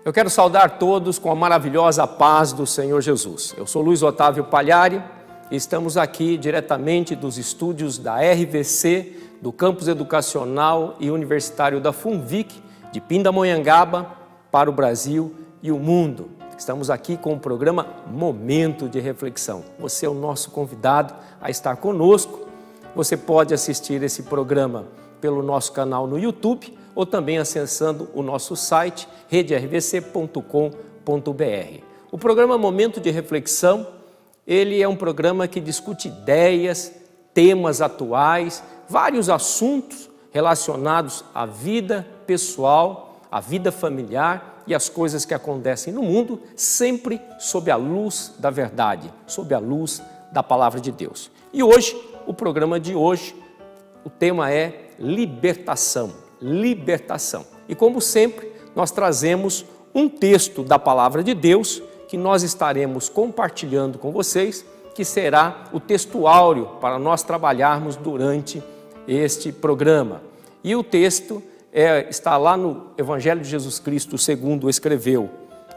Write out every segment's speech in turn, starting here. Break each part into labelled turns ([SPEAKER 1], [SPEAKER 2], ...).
[SPEAKER 1] Eu quero saudar todos com a maravilhosa paz do Senhor Jesus. Eu sou Luiz Otávio Pagliari e estamos aqui diretamente dos estúdios da RVC, do Campus Educacional e Universitário da FUNVIC, de Pindamonhangaba, para o Brasil e o mundo. Estamos aqui com o programa Momento de Reflexão. Você é o nosso convidado a estar conosco. Você pode assistir esse programa pelo nosso canal no YouTube ou também acessando o nosso site redervc.com.br. O programa Momento de Reflexão, ele é um programa que discute ideias, temas atuais, vários assuntos relacionados à vida pessoal, à vida familiar e às coisas que acontecem no mundo, sempre sob a luz da verdade, sob a luz da Palavra de Deus. E hoje, o programa de hoje, o tema é libertação. Libertação. E como sempre, nós trazemos um texto da Palavra de Deus que nós estaremos compartilhando com vocês, que será o texto áureo para nós trabalharmos durante este programa. E o texto está lá no Evangelho de Jesus Cristo, segundo escreveu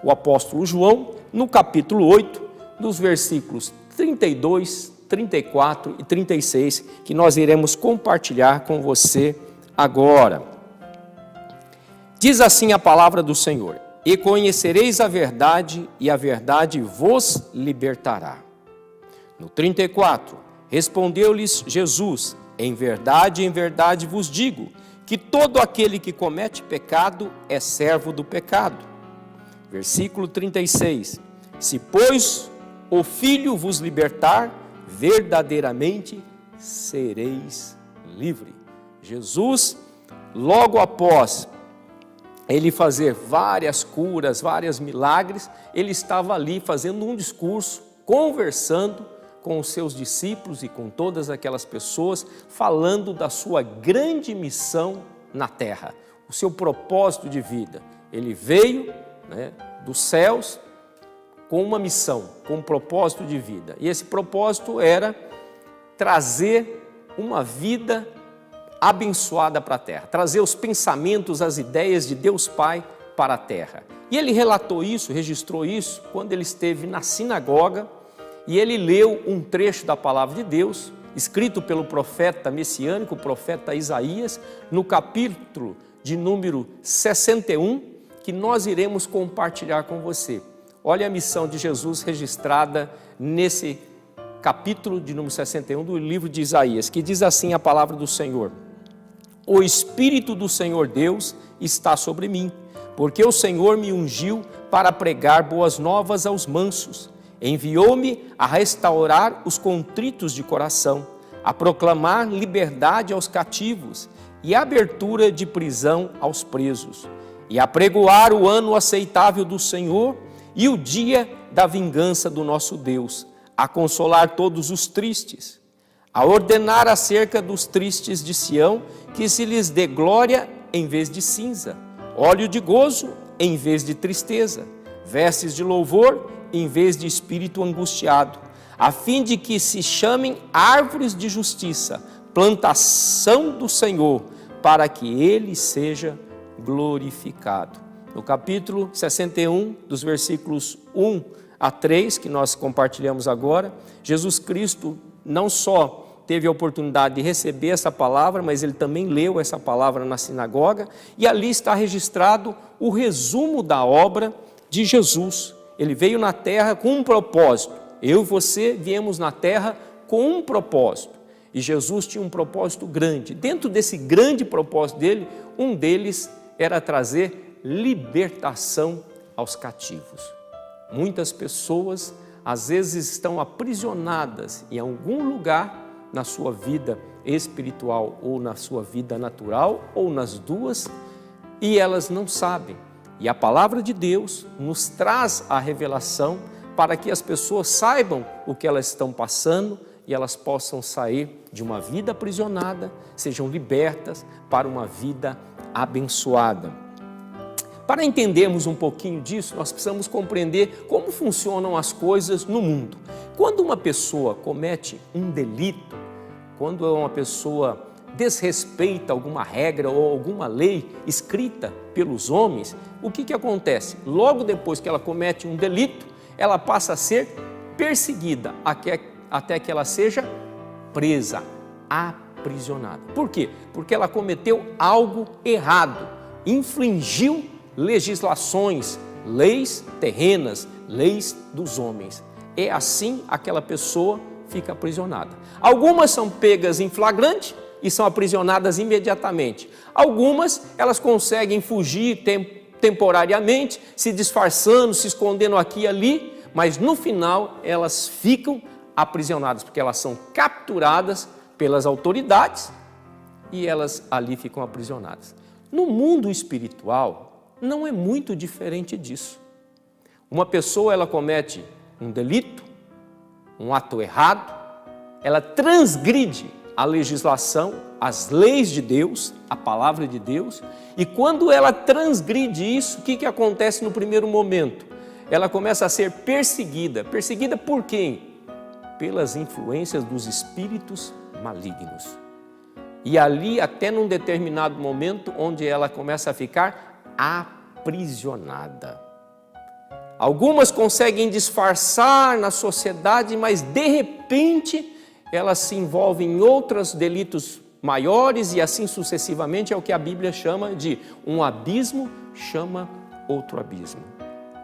[SPEAKER 1] o apóstolo João, no capítulo 8, dos versículos 32, 34 e 36, que nós iremos compartilhar com você agora. Diz assim a palavra do Senhor: e conhecereis a verdade, e a verdade vos libertará. No 34, respondeu-lhes Jesus: em verdade vos digo, que todo aquele que comete pecado é servo do pecado. Versículo 36, se pois o Filho vos libertar, verdadeiramente sereis livres. Jesus, logo após ele fazer várias curas, vários milagres, ele estava ali fazendo um discurso, conversando com os seus discípulos e com todas aquelas pessoas, falando da sua grande missão na terra, o seu propósito de vida. Ele veio, dos céus com uma missão, com um propósito de vida. E esse propósito era trazer uma vida abençoada para a terra, trazer os pensamentos, as ideias de Deus Pai para a terra. E ele relatou isso, registrou isso, quando ele esteve na sinagoga e ele leu um trecho da palavra de Deus, escrito pelo profeta messiânico, o profeta Isaías, no capítulo de número 61, que nós iremos compartilhar com você. Olha a missão de Jesus registrada nesse capítulo de número 61 do livro de Isaías, que diz assim a palavra do Senhor: o Espírito do Senhor Deus está sobre mim, porque o Senhor me ungiu para pregar boas novas aos mansos, enviou-me a restaurar os contritos de coração, a proclamar liberdade aos cativos e abertura de prisão aos presos, e a pregoar o ano aceitável do Senhor e o dia da vingança do nosso Deus, a consolar todos os tristes, a ordenar acerca dos tristes de Sião, que se lhes dê glória em vez de cinza, óleo de gozo em vez de tristeza, vestes de louvor em vez de espírito angustiado, a fim de que se chamem árvores de justiça, plantação do Senhor, para que ele seja glorificado. No capítulo 61, dos versículos 1 a 3, que nós compartilhamos agora, Jesus Cristo não só teve a oportunidade de receber essa palavra, mas ele também leu essa palavra na sinagoga, e ali está registrado o resumo da obra de Jesus. Ele veio na terra com um propósito. Eu e você viemos na terra com um propósito. E Jesus tinha um propósito grande. Dentro desse grande propósito dele, um deles era trazer libertação aos cativos. Muitas pessoas, às vezes, estão aprisionadas em algum lugar na sua vida espiritual ou na sua vida natural, ou nas duas, e elas não sabem. E a palavra de Deus nos traz a revelação para que as pessoas saibam o que elas estão passando e elas possam sair de uma vida aprisionada, sejam libertas para uma vida abençoada. Para entendermos um pouquinho disso, nós precisamos compreender como funcionam as coisas no mundo. Quando uma pessoa comete um delito, quando uma pessoa desrespeita alguma regra ou alguma lei escrita pelos homens, o que acontece? Logo depois que ela comete um delito, ela passa a ser perseguida até que ela seja presa, aprisionada. Por quê? Porque ela cometeu algo errado, infringiu legislações, leis terrenas, leis dos homens. É assim aquela pessoa fica aprisionada. Algumas são pegas em flagrante e são aprisionadas imediatamente. Algumas, elas conseguem fugir temporariamente, se disfarçando, se escondendo aqui e ali, mas no final elas ficam aprisionadas, porque elas são capturadas pelas autoridades e elas ali ficam aprisionadas. No mundo espiritual, não é muito diferente disso. Uma pessoa, ela comete um delito, um ato errado, ela transgride a legislação, as leis de Deus, a palavra de Deus, e quando ela transgride isso, o que acontece no primeiro momento? Ela começa a ser perseguida. Perseguida por quem? Pelas influências dos espíritos malignos. E ali, até num determinado momento, onde ela começa a ficar aprisionada. Algumas conseguem disfarçar na sociedade, mas de repente elas se envolvem em outros delitos maiores e assim sucessivamente. É o que a Bíblia chama de um abismo chama outro abismo.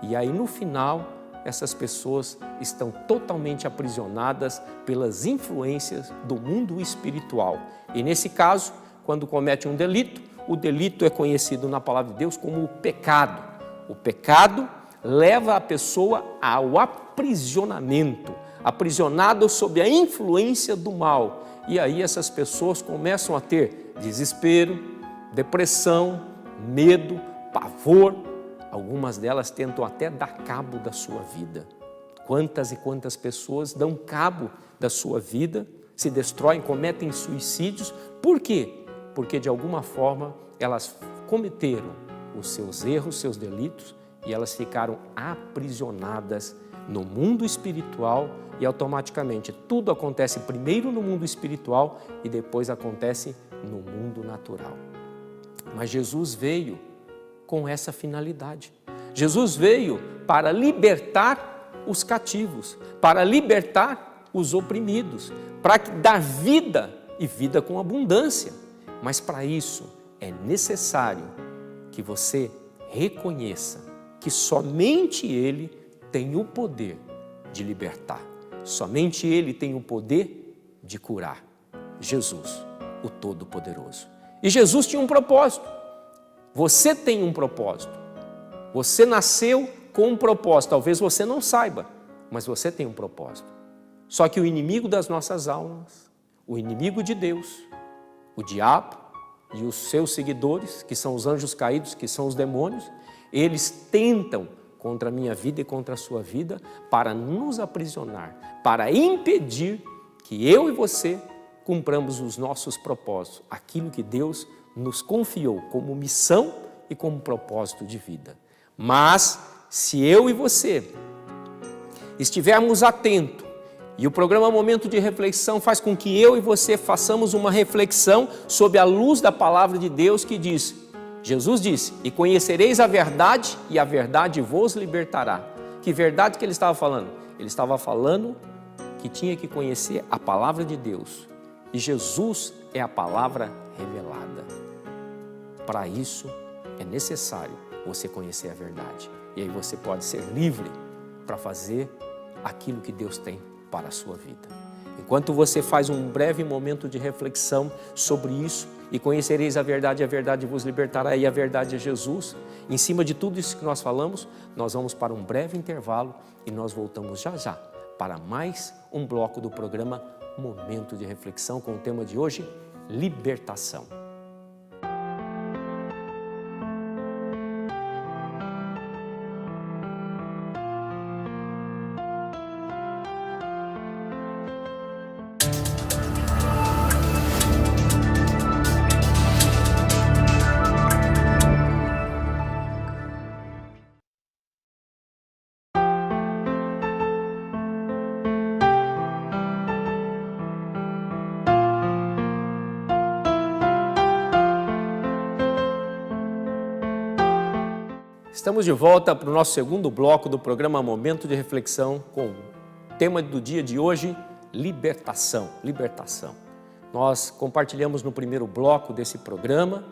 [SPEAKER 1] E aí no final essas pessoas estão totalmente aprisionadas pelas influências do mundo espiritual. E nesse caso, quando comete um delito, o delito é conhecido na palavra de Deus como o pecado. O pecado leva a pessoa ao aprisionamento, aprisionado sob a influência do mal. E aí essas pessoas começam a ter desespero, depressão, medo, pavor. Algumas delas tentam até dar cabo da sua vida. Quantas e quantas pessoas dão cabo da sua vida, se destroem, cometem suicídios. Por quê? Porque de alguma forma elas cometeram os seus erros, seus delitos, e elas ficaram aprisionadas no mundo espiritual e automaticamente tudo acontece primeiro no mundo espiritual e depois acontece no mundo natural. Mas Jesus veio com essa finalidade. Jesus veio para libertar os cativos, para libertar os oprimidos, para dar vida e vida com abundância. Mas para isso é necessário que você reconheça que somente Ele tem o poder de libertar. Somente Ele tem o poder de curar. Jesus, o Todo-Poderoso. E Jesus tinha um propósito. Você tem um propósito. Você nasceu com um propósito. Talvez você não saiba, mas você tem um propósito. Só que o inimigo das nossas almas, o inimigo de Deus, o diabo e os seus seguidores, que são os anjos caídos, que são os demônios, eles tentam contra a minha vida e contra a sua vida para nos aprisionar, para impedir que eu e você cumpramos os nossos propósitos, aquilo que Deus nos confiou como missão e como propósito de vida. Mas se eu e você estivermos atentos, e o programa Momento de Reflexão faz com que eu e você façamos uma reflexão sob a luz da palavra de Deus que diz, Jesus disse, e conhecereis a verdade e a verdade vos libertará. Que verdade que ele estava falando? Ele estava falando que tinha que conhecer a palavra de Deus. E Jesus é a palavra revelada. Para isso é necessário você conhecer a verdade. E aí você pode ser livre para fazer aquilo que Deus tem para a sua vida. Enquanto você faz um breve momento de reflexão sobre isso, e conhecereis a verdade vos libertará, e a verdade é Jesus. Em cima de tudo isso que nós falamos, nós vamos para um breve intervalo e nós voltamos já já para mais um bloco do programa Momento de Reflexão com o tema de hoje, libertação. Estamos de volta para o nosso segundo bloco do programa Momento de Reflexão, com o tema do dia de hoje, libertação. Libertação. Nós compartilhamos no primeiro bloco desse programa,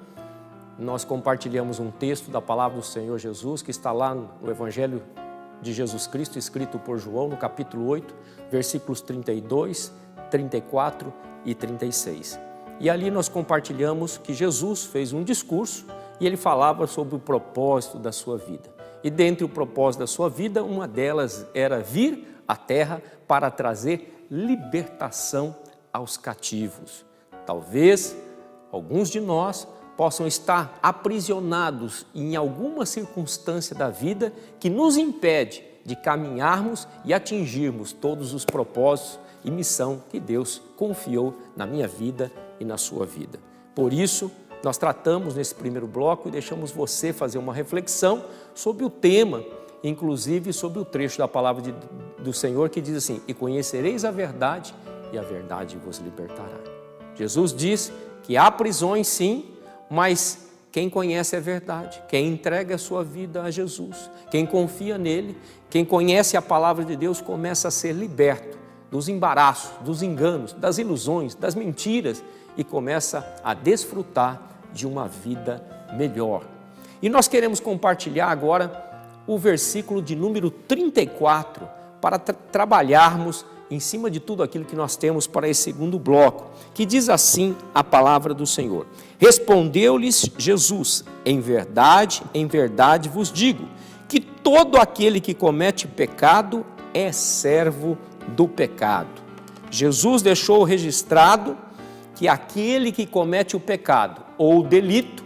[SPEAKER 1] nós compartilhamos um texto da palavra do Senhor Jesus, que está lá no Evangelho de Jesus Cristo, escrito por João, no capítulo 8, versículos 32, 34 e 36. E ali nós compartilhamos que Jesus fez um discurso e ele falava sobre o propósito da sua vida. E dentre o propósito da sua vida, uma delas era vir à terra para trazer libertação aos cativos. Talvez alguns de nós possam estar aprisionados em alguma circunstância da vida que nos impede de caminharmos e atingirmos todos os propósitos e missão que Deus confiou na minha vida e na sua vida. Por isso, nós tratamos nesse primeiro bloco e deixamos você fazer uma reflexão sobre o tema, inclusive sobre o trecho da palavra do Senhor que diz assim: e conhecereis a verdade e a verdade vos libertará. Jesus diz que há prisões sim, mas quem conhece a verdade, quem entrega a sua vida a Jesus, quem confia nele, quem conhece a palavra de Deus começa a ser liberto dos embaraços, dos enganos, das ilusões, das mentiras e começa a desfrutar de uma vida melhor. E nós queremos compartilhar agora o versículo de número 34 para trabalharmos em cima de tudo aquilo que nós temos para esse segundo bloco, que diz assim a palavra do Senhor: respondeu-lhes Jesus, em verdade vos digo, que todo aquele que comete pecado é servo do pecado. Jesus deixou registrado que aquele que comete o pecado ou o delito,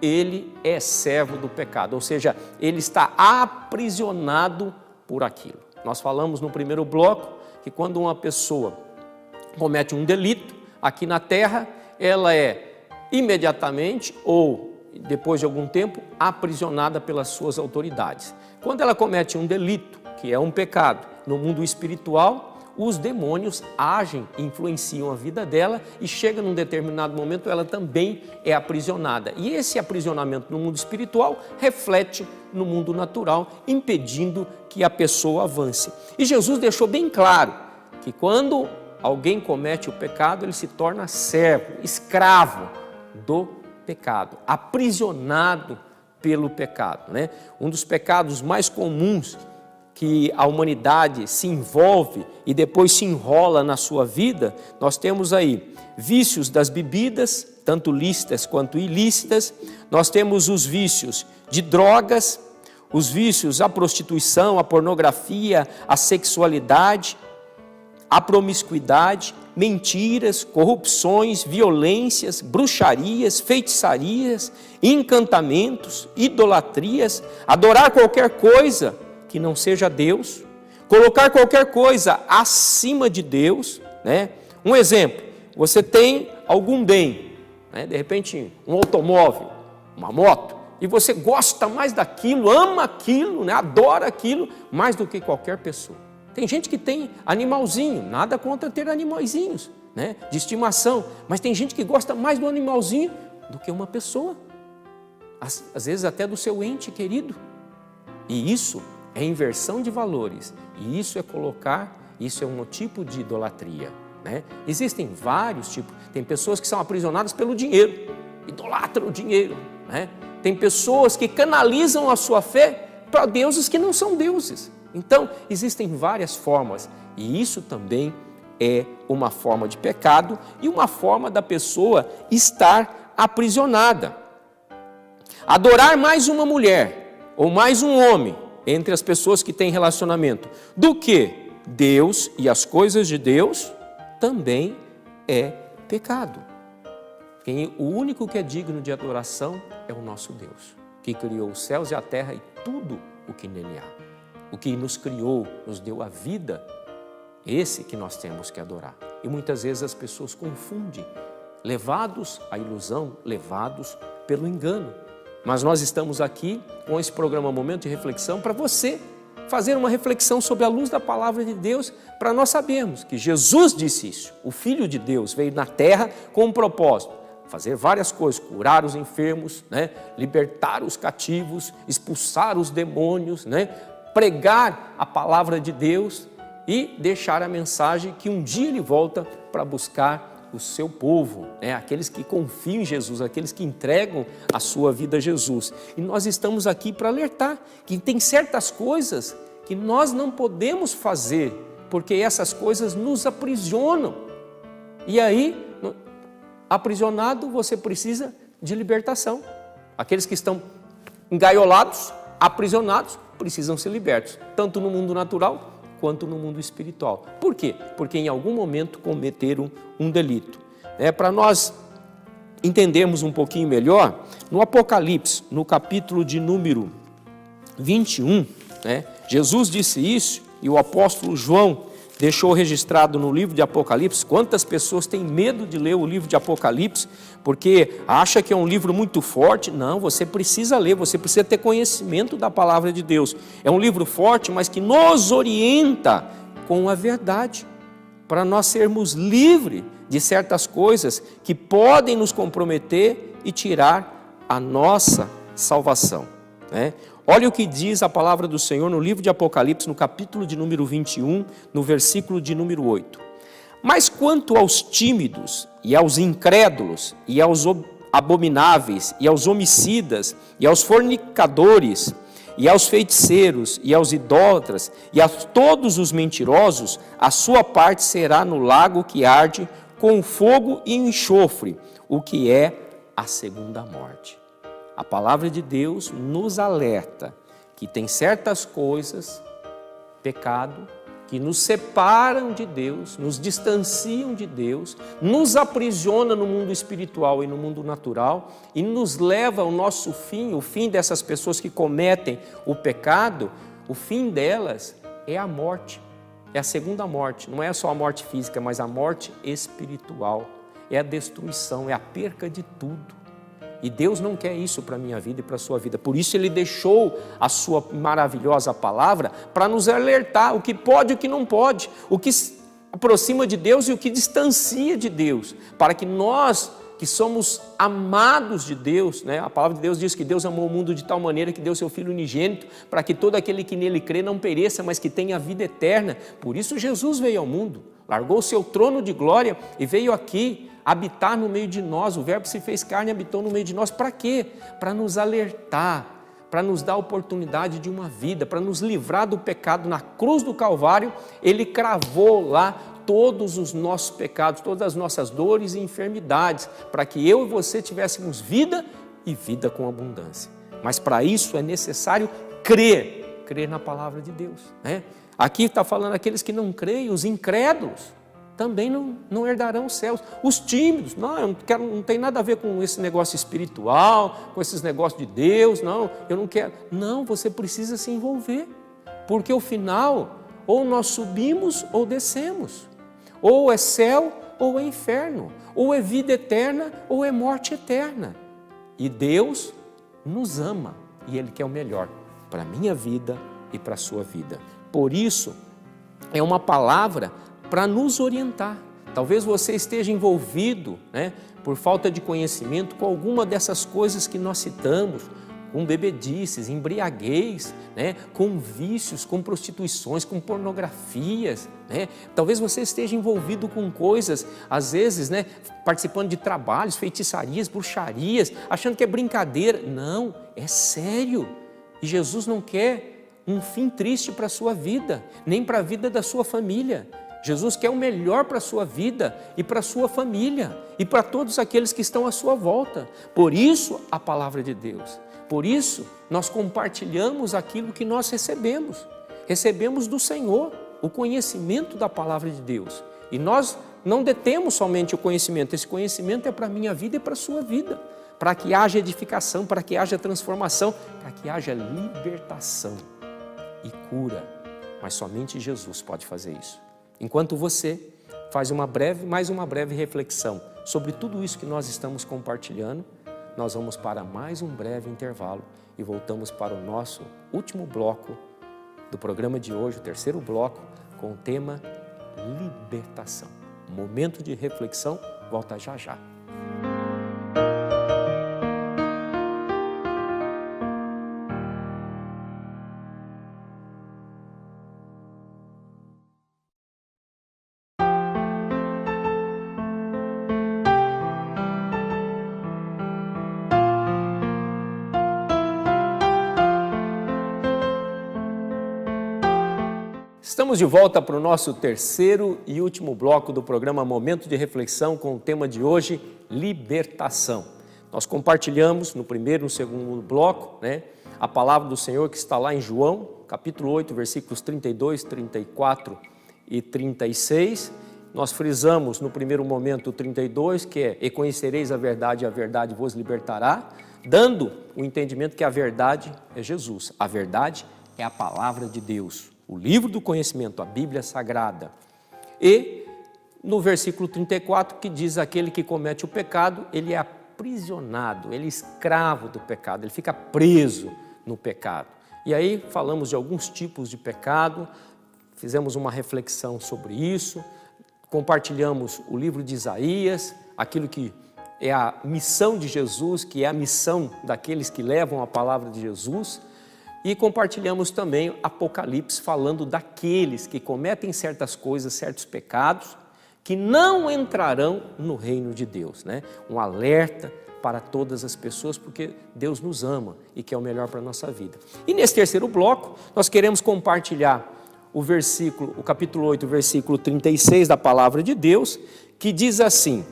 [SPEAKER 1] ele é servo do pecado, ou seja, ele está aprisionado por aquilo. Nós falamos no primeiro bloco que quando uma pessoa comete um delito aqui na terra, ela é imediatamente ou depois de algum tempo aprisionada pelas suas autoridades. Quando ela comete um delito, que é um pecado, no mundo espiritual, os demônios agem, influenciam a vida dela e chega num determinado momento ela também é aprisionada. E esse aprisionamento no mundo espiritual reflete no mundo natural, impedindo que a pessoa avance. E Jesus deixou bem claro que quando alguém comete o pecado, ele se torna servo, escravo do pecado, aprisionado pelo pecado, né? Um dos pecados mais comuns que a humanidade se envolve e depois se enrola na sua vida, nós temos aí vícios das bebidas, tanto lícitas quanto ilícitas, nós temos os vícios de drogas, os vícios à prostituição, à pornografia, à sexualidade, à promiscuidade, mentiras, corrupções, violências, bruxarias, feitiçarias, encantamentos, idolatrias, adorar qualquer coisa que não seja Deus, colocar qualquer coisa acima de Deus, né? Um exemplo, você tem algum bem, né? De repente um automóvel, uma moto, e você gosta mais daquilo, ama aquilo, né? Adora aquilo mais do que qualquer pessoa. Tem gente que tem animalzinho, nada contra ter animaizinhos, né? De estimação, mas tem gente que gosta mais do animalzinho do que uma pessoa, às vezes até do seu ente querido, e isso é inversão de valores, e isso é um tipo de idolatria, né? Existem vários tipos, tem pessoas que são aprisionadas pelo dinheiro, idolatram o dinheiro, né? Tem pessoas que canalizam a sua fé para deuses que não são deuses. Então, existem várias formas, e isso também é uma forma de pecado e uma forma da pessoa estar aprisionada. Adorar mais uma mulher ou mais um homem entre as pessoas que têm relacionamento do que Deus e as coisas de Deus também é pecado. O único que é digno de adoração é o nosso Deus, que criou os céus e a terra e tudo o que nele há. O que nos criou, nos deu a vida, esse que nós temos que adorar. E muitas vezes as pessoas confundem, levados à ilusão, levados pelo engano. Mas nós estamos aqui com esse programa Momento de Reflexão para você fazer uma reflexão sobre a luz da palavra de Deus, para nós sabermos que Jesus disse isso. O Filho de Deus veio na terra com um propósito, fazer várias coisas, curar os enfermos, né? Libertar os cativos, expulsar os demônios, né? Pregar a palavra de Deus e deixar a mensagem que um dia ele volta para buscar o seu povo, né? Aqueles que confiam em Jesus, aqueles que entregam a sua vida a Jesus. E nós estamos aqui para alertar que tem certas coisas que nós não podemos fazer, porque essas coisas nos aprisionam. E aí, aprisionado, você precisa de libertação. Aqueles que estão engaiolados, aprisionados, precisam ser libertos, tanto no mundo natural quanto no mundo espiritual. Por quê? Porque em algum momento cometeram um delito. Para nós entendermos um pouquinho melhor, no Apocalipse, no capítulo de número 21, Jesus disse isso e o apóstolo João deixou registrado no livro de Apocalipse. Quantas pessoas têm medo de ler o livro de Apocalipse, porque acha que é um livro muito forte? Não, você precisa ler, você precisa ter conhecimento da palavra de Deus. É um livro forte, mas que nos orienta com a verdade, para nós sermos livres de certas coisas que podem nos comprometer e tirar a nossa salvação. Olha o que diz a palavra do Senhor no livro de Apocalipse, no capítulo de número 21, no versículo de número 8. Mas quanto aos tímidos, e aos incrédulos, e aos abomináveis, e aos homicidas, e aos fornicadores, e aos feiticeiros, e aos idólatras, e a todos os mentirosos, a sua parte será no lago que arde com fogo e enxofre, o que é a segunda morte. A palavra de Deus nos alerta que tem certas coisas, pecado, que nos separam de Deus, nos distanciam de Deus, nos aprisiona no mundo espiritual e no mundo natural e nos leva ao nosso fim, o fim dessas pessoas que cometem o pecado, o fim delas é a morte, é a segunda morte. Não é só a morte física, mas a morte espiritual, é a destruição, é a perca de tudo. E Deus não quer isso para a minha vida e para a sua vida. Por isso Ele deixou a sua maravilhosa palavra para nos alertar o que pode e o que não pode, o que se aproxima de Deus e o que distancia de Deus, para que nós que somos amados de Deus, a palavra de Deus diz que Deus amou o mundo de tal maneira que deu seu Filho unigênito, para que todo aquele que nele crê não pereça, mas que tenha a vida eterna. Por isso Jesus veio ao mundo, largou o seu trono de glória e veio aqui habitar no meio de nós. O Verbo se fez carne e habitou no meio de nós. Para quê? Para nos alertar, para nos dar a oportunidade de uma vida, para nos livrar do pecado. Na cruz do Calvário, Ele cravou lá todos os nossos pecados, todas as nossas dores e enfermidades, para que eu e você tivéssemos vida e vida com abundância. Mas para isso é necessário crer na palavra de Deus. Aqui está falando aqueles que não creem, os incrédulos também não herdarão os céus. Os tímidos, não tem nada a ver com esse negócio espiritual, com esses negócios de Deus, eu não quero. Não, você precisa se envolver, porque o final, ou nós subimos ou descemos, ou é céu ou é inferno, ou é vida eterna ou é morte eterna. E Deus nos ama e Ele quer o melhor para a minha vida e para a sua vida. Por isso, é uma palavra para nos orientar. Talvez você esteja envolvido, por falta de conhecimento, com alguma dessas coisas que nós citamos, com bebedices, embriaguez, com vícios, com prostituições, com pornografias. Talvez você esteja envolvido com coisas, às vezes, participando de trabalhos, feitiçarias, bruxarias, achando que é brincadeira. Não, é sério. E Jesus não quer um fim triste para a sua vida, nem para a vida da sua família. Jesus quer o melhor para a sua vida e para a sua família e para todos aqueles que estão à sua volta. Por isso, a palavra de Deus. Por isso, nós compartilhamos aquilo que nós recebemos. Recebemos do Senhor o conhecimento da palavra de Deus. E nós não detemos somente o conhecimento. Esse conhecimento é para a minha vida e para a sua vida. Para que haja edificação, para que haja transformação, para que haja libertação e cura. Mas somente Jesus pode fazer isso. Enquanto você faz mais uma breve reflexão sobre tudo isso que nós estamos compartilhando, nós vamos para mais um breve intervalo e voltamos para o nosso último bloco do programa de hoje, o terceiro bloco, com o tema libertação. Momento de reflexão, volta já já. Estamos de volta para o nosso terceiro e último bloco do programa Momento de Reflexão com o tema de hoje, libertação. Nós compartilhamos no primeiro e no segundo bloco, a palavra do Senhor que está lá em João, capítulo 8, versículos 32, 34 e 36. Nós frisamos no primeiro momento o 32, que é: e conhecereis a verdade vos libertará, dando o entendimento que a verdade é Jesus. A verdade é a palavra de Deus, o livro do conhecimento, a Bíblia Sagrada. E no versículo 34, que diz: aquele que comete o pecado, ele é aprisionado, ele é escravo do pecado, ele fica preso no pecado. E aí falamos de alguns tipos de pecado, fizemos uma reflexão sobre isso, compartilhamos o livro de Isaías, aquilo que é a missão de Jesus, que é a missão daqueles que levam a palavra de Jesus, e compartilhamos também Apocalipse, falando daqueles que cometem certas coisas, certos pecados, que não entrarão no reino de Deus, Um alerta para todas as pessoas, porque Deus nos ama e quer o melhor para a nossa vida. E nesse terceiro bloco, nós queremos compartilhar o capítulo 8, versículo 36 da palavra de Deus, que diz assim: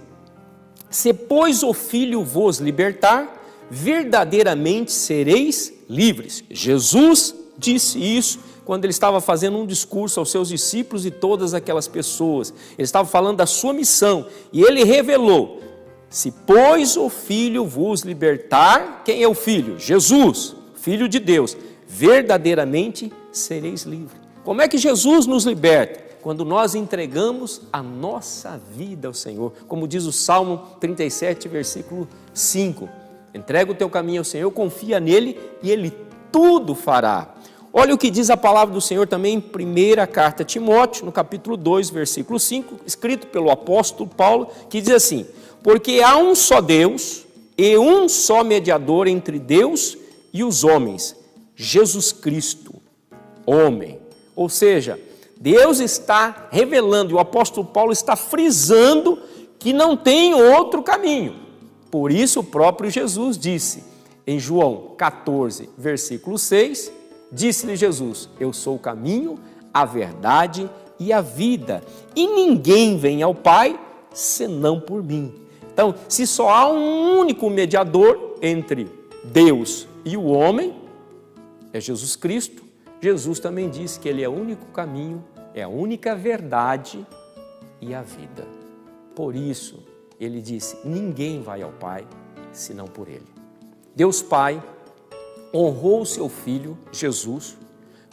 [SPEAKER 1] se pois o Filho vos libertar, verdadeiramente sereis livres. Jesus disse isso quando ele estava fazendo um discurso aos seus discípulos e todas aquelas pessoas. Ele estava falando da sua missão e ele revelou: se pois o Filho vos libertar, quem é o Filho? Jesus, Filho de Deus, verdadeiramente sereis livres. Como é que Jesus nos liberta? Quando nós entregamos a nossa vida ao Senhor, como diz o Salmo 37, versículo 5. Entrega o teu caminho ao Senhor, confia nele e ele tudo fará. Olha o que diz a palavra do Senhor também em primeira carta a Timóteo, no capítulo 2, versículo 5, escrito pelo apóstolo Paulo, que diz assim: porque há um só Deus e um só mediador entre Deus e os homens, Jesus Cristo, homem. Ou seja, Deus está revelando, e o apóstolo Paulo está frisando que não tem outro caminho. Por isso o próprio Jesus disse, em João 14, versículo 6, disse-lhe Jesus: eu sou o caminho, a verdade e a vida, e ninguém vem ao Pai senão por mim. Então, se só há um único mediador entre Deus e o homem, é Jesus Cristo. Jesus também disse que ele é o único caminho, é a única verdade e a vida. Por isso, ele disse: ninguém vai ao Pai senão por ele. Deus Pai honrou o seu Filho, Jesus,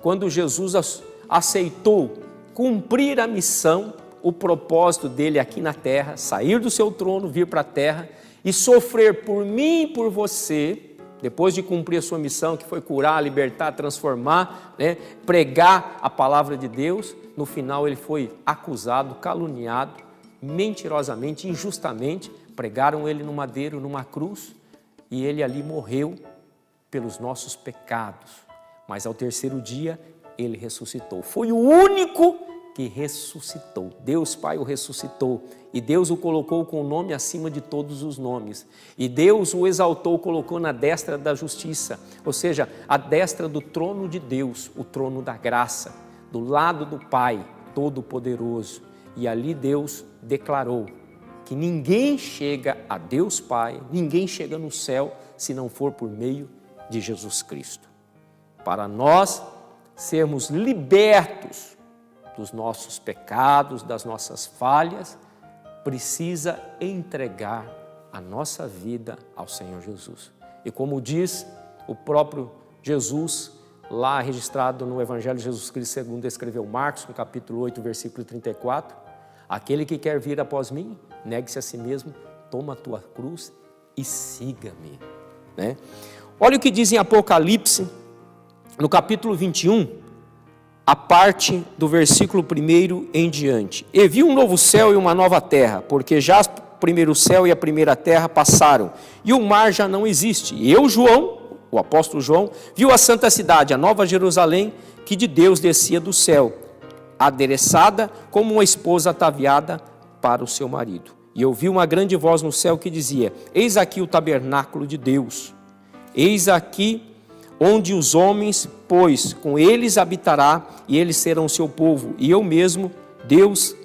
[SPEAKER 1] quando Jesus aceitou cumprir a missão, o propósito dele aqui na terra, sair do seu trono, vir para a terra e sofrer por mim e por você. Depois de cumprir a sua missão, que foi curar, libertar, transformar, pregar a palavra de Deus, no final ele foi acusado, caluniado, mentirosamente, injustamente. Pregaram ele no madeiro, numa cruz, e ele ali morreu pelos nossos pecados. Mas ao terceiro dia ele ressuscitou. Foi o único que ressuscitou. Deus Pai o ressuscitou e Deus o colocou com o nome acima de todos os nomes. E Deus o exaltou, colocou na destra da justiça, ou seja, a destra do trono de Deus, o trono da graça, do lado do Pai Todo-Poderoso. E ali Deus declarou que ninguém chega a Deus Pai, ninguém chega no céu se não for por meio de Jesus Cristo. Para nós sermos libertos dos nossos pecados, das nossas falhas, precisa entregar a nossa vida ao Senhor Jesus. E como diz o próprio Jesus, lá registrado no Evangelho de Jesus Cristo, segundo escreveu Marcos, no capítulo 8, versículo 34, aquele que quer vir após mim, negue-se a si mesmo, toma a tua cruz e siga-me. Olha o que diz em Apocalipse, no capítulo 21, a parte do versículo 1 em diante. E vi um novo céu e uma nova terra, porque já o primeiro céu e a primeira terra passaram, e o mar já não existe. E eu, João, o apóstolo João, viu a santa cidade, a nova Jerusalém, que de Deus descia do céu, adereçada como uma esposa ataviada para o seu marido. E eu vi uma grande voz no céu que dizia: eis aqui o tabernáculo de Deus, eis aqui onde os homens, pois com eles habitará, e eles serão seu povo, e eu mesmo, Deus,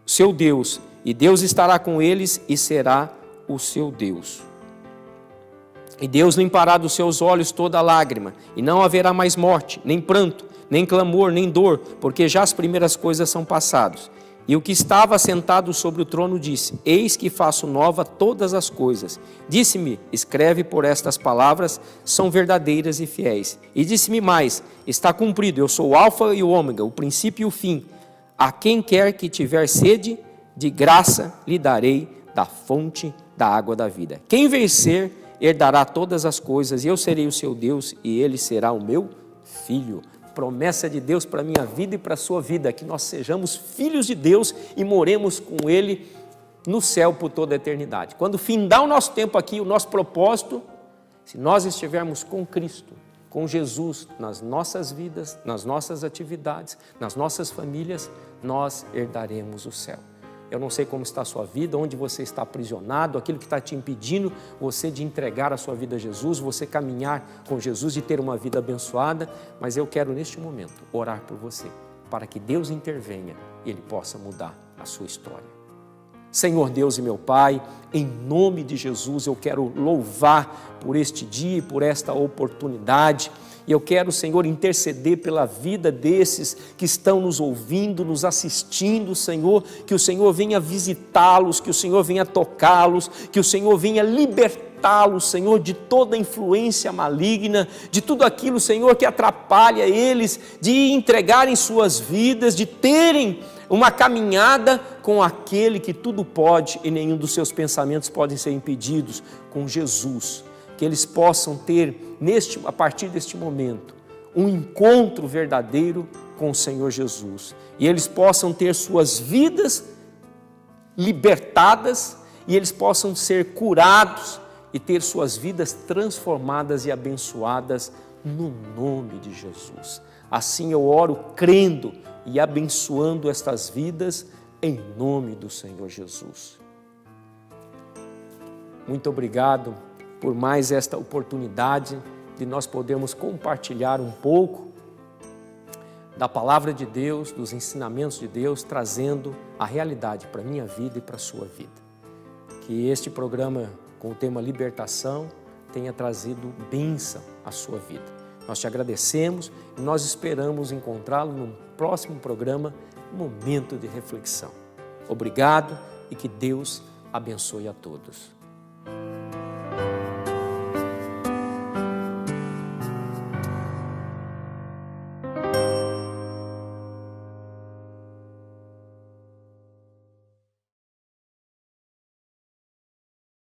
[SPEAKER 1] seu Deus, e Deus estará com eles e será o seu Deus. E Deus limpará dos seus olhos toda lágrima, e não haverá mais morte, nem pranto, nem clamor, nem dor, porque já as primeiras coisas são passadas. E o que estava sentado sobre o trono disse: Eis que faço nova todas as coisas. Disse-me: Escreve, por estas palavras são verdadeiras e fiéis. E disse-me mais: Está cumprido, eu sou o Alfa e o Ômega, o princípio e o fim. A quem quer que tiver sede, de graça lhe darei da fonte da água da vida. Quem vencer, herdará todas as coisas, e eu serei o seu Deus, e ele será o meu filho. Promessa de Deus para a minha vida e para a sua vida, que nós sejamos filhos de Deus e moremos com Ele no céu por toda a eternidade. Quando findar o nosso tempo aqui, o nosso propósito, se nós estivermos com Cristo, com Jesus, nas nossas vidas, nas nossas atividades, nas nossas famílias, nós herdaremos o céu. Eu não sei como está a sua vida, onde você está aprisionado, aquilo que está te impedindo você de entregar a sua vida a Jesus, você caminhar com Jesus e ter uma vida abençoada, mas eu quero neste momento orar por você, para que Deus intervenha e Ele possa mudar a sua história. Senhor Deus e meu Pai, em nome de Jesus eu quero louvar por este dia e por esta oportunidade. E eu quero, Senhor, interceder pela vida desses que estão nos ouvindo, nos assistindo, Senhor, que o Senhor venha visitá-los, que o Senhor venha tocá-los, que o Senhor venha libertá-los, Senhor, de toda influência maligna, de tudo aquilo, Senhor, que atrapalha eles de entregarem suas vidas, de terem uma caminhada com aquele que tudo pode e nenhum dos seus pensamentos podem ser impedidos, com Jesus. Que eles possam ter, a partir deste momento, um encontro verdadeiro com o Senhor Jesus. E eles possam ter suas vidas libertadas, e eles possam ser curados e ter suas vidas transformadas e abençoadas no nome de Jesus. Assim eu oro crendo e abençoando estas vidas em nome do Senhor Jesus. Muito obrigado por mais esta oportunidade de nós podermos compartilhar um pouco da palavra de Deus, dos ensinamentos de Deus, trazendo a realidade para a minha vida e para a sua vida. Que este programa com o tema libertação tenha trazido bênção à sua vida. Nós te agradecemos e nós esperamos encontrá-lo no próximo programa, Momento de Reflexão. Obrigado e que Deus abençoe a todos.